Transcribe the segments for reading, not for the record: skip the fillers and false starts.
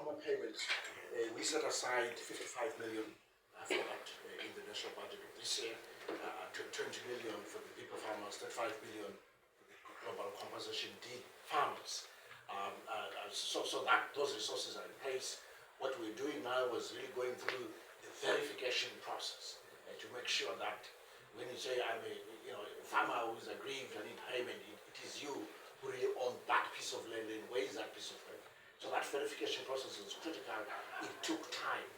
farmer payments, we set aside 55 million for that in the national budget of this year, 20 million for the people farmers, 35 million for the global compensation deed farmers. So that those resources are in place. What we're doing now is really going through the verification process to make sure that when you say I'm a farmer who is aggrieved, I need payment, it is you who really own that piece of land and where is that piece of land. So that verification process is critical. It took time.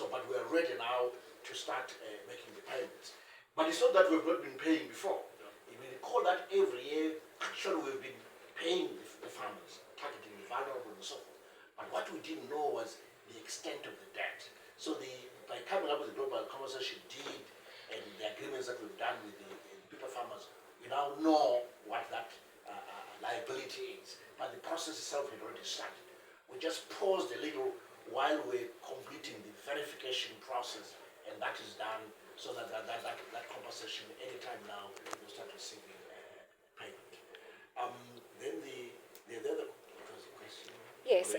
But we are ready now to start making the payments. But it's not that we've not been paying before. If we recall that every year, actually we've been paying the farmers, targeting the vulnerable and so forth. But what we didn't know was the extent of the debt. So by coming up with the global compensation deed and the agreements that we've done with the people farmers, we now know what that liability is. But the process itself had already started. We just paused a little while we're completing the verification process, and that is done so that compensation anytime now will start receiving payment. Then the other question. Yes.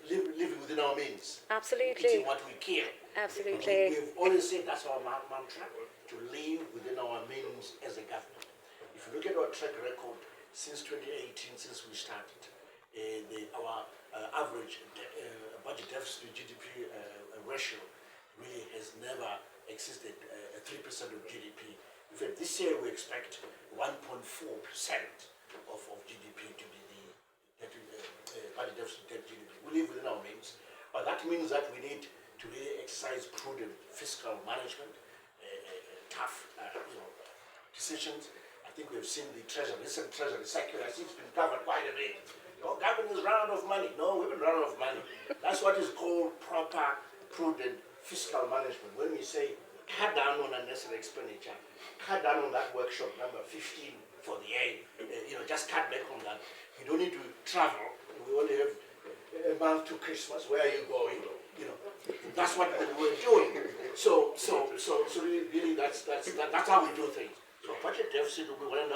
Living within our means. Absolutely. Eating what we kill. Absolutely. We've always said that's our mantra, to live within our means as a government. If you look at our track record since 2018, since we started, our average budget deficit to GDP ratio really has never exceeded 3% of GDP. In fact, this year we expect 1.4% of GDP to be the budget deficit to GDP. We live within our means, but that means that we need to really exercise prudent fiscal management, tough decisions. I think we've seen the recent Treasury circular. I think it's been covered quite a bit. Government has run out of money. No, we haven't run out of money. That's what is called proper, prudent fiscal management. When we say cut down on unnecessary expenditure, cut down on that workshop number 15 for the aid, just cut back on that. You don't need to travel. We only have a month to Christmas. Where are you going? That's what we're doing. So really that's how we do things. So budget deficit will be 1.5%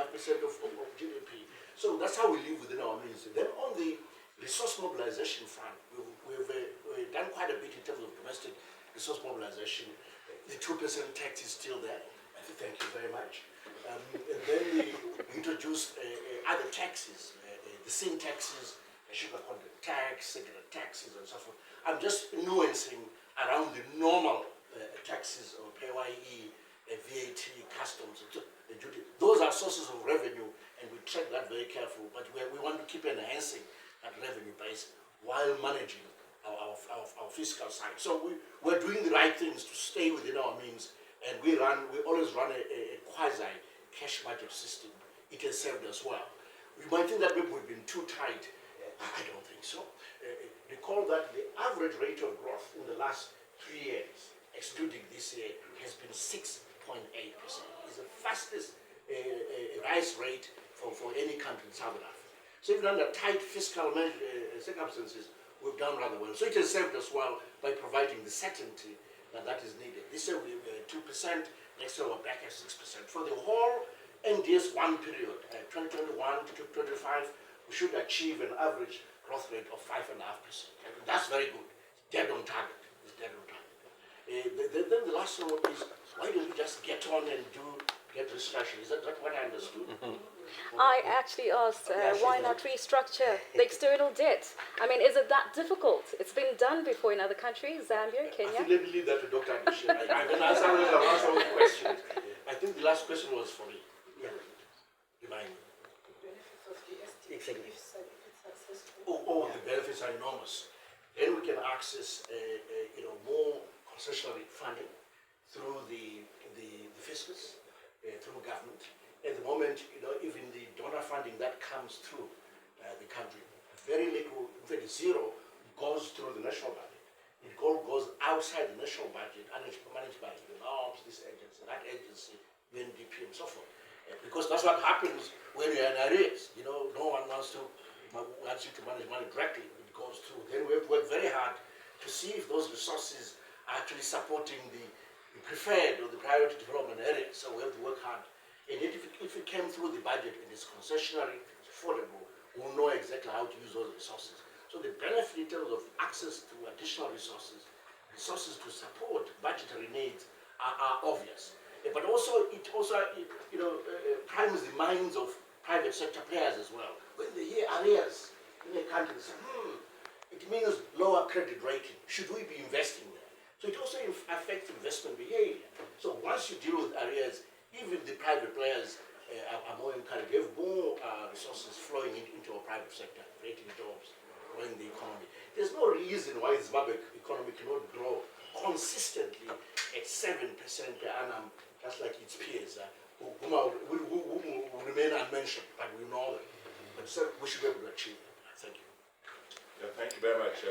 of GDP. So that's how we live within our means. Then on the resource mobilization front, we've done quite a bit in terms of domestic resource mobilization. The 2% tax is still there. Thank you very much. And then we introduced other taxes, the same taxes, sugar content tax, cigarette taxes, and so forth. I'm just nuancing around the normal taxes or PAYE, VAT, customs, the duty. Those are sources of revenue, and we track that very careful. But we want to keep enhancing that revenue base while managing our fiscal side. So we're doing the right things to stay within our means, and we always run a quasi cash budget system. It has served us well. You might think that maybe we've been too tight. I don't think so. Recall that the average rate of growth in the last 3 years, excluding this year, has been 6.8%. It's the fastest rise rate for any country in Southern Africa. So even under tight fiscal circumstances, we've done rather well. So it has served us well by providing the certainty that is needed. This year we were at 2%, next year we're back at 6%. For the whole NDS 1 period, 2021 to 2025, we should achieve an average growth rate of 5.5%. That's very good. It's dead on target. It's dead on target. Then the last one is, why don't we just get on and get restructuring? Is that what I understood? I actually asked, why not restructure the external debt? I mean, is it that difficult? It's been done before in other countries, Zambia, Kenya. I think let me leave that to Dr. Adisha. I can answer all the questions. I think the last question was for me. Yeah. Remind me. Exactly. The benefits are enormous. Then we can access more concessionary funding through the fiscus, through government. At the moment, even the donor funding that comes through the country, very little, in fact zero, goes through the national budget. It goes outside the national budget, managed by UNOPS, this agency, that agency, UNDP, and so forth. Because that's what happens when you're in arrears. No one wants you to manage money directly. It goes through. Then we have to work very hard to see if those resources are actually supporting the preferred or the priority development areas. So we have to work hard. And if it came through the budget and it's concessionary, it's affordable, we'll know exactly how to use those resources. So the benefit in terms of access to additional resources, resources to support budgetary needs are obvious. But also, it also primes the minds of private sector players as well. When they hear arrears in a country, they say, it means lower credit rating. Should we be investing there? So it also affects investment behavior. So once you deal with arrears, even the private players are more encouraged. They have more resources flowing into our private sector, creating jobs, growing the economy. There's no reason why the Zimbabwe economy cannot grow consistently at 7% per annum, just like its peers, who will remain unmentioned, but we know them. But so we should be able to achieve that. Thank you. Yeah, thank you very much.